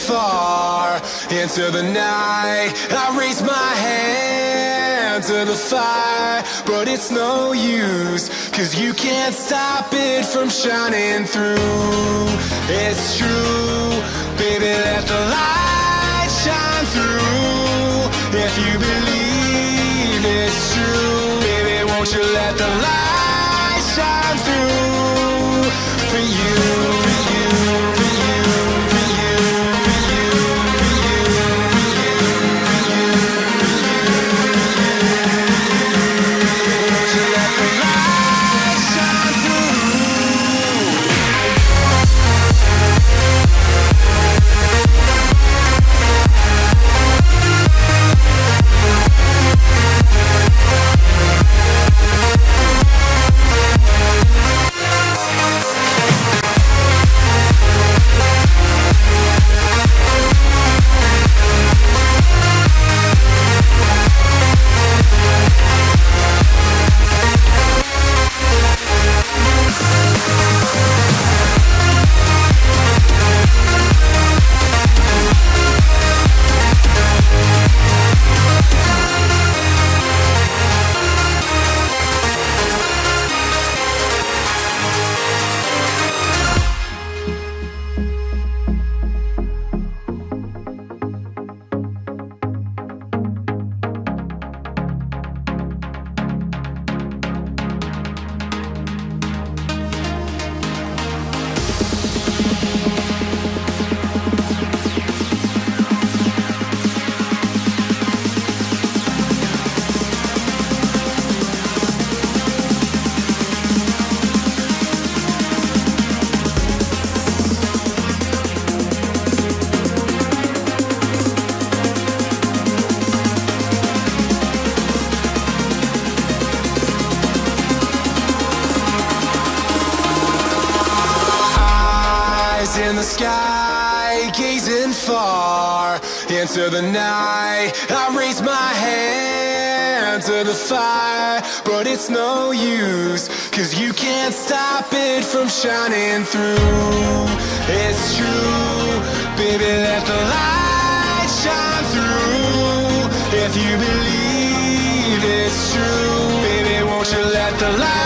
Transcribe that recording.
far into the night. I raise my hand to the fire, but it's no use, 'cause you can't stop it from shining through. It's true, baby, let the light shine through. If you believe it's true, baby, won't you let the light shine through for you, for you, for you, for you, for you, for you, for you, for you, won't you let the light shine through? In the sky, gazing far into the night. I raise my hand to the fire, but it's no use, 'cause you can't stop it from shining through. It's true, baby, let the light shine through. If you believe it's true, baby, won't you let the light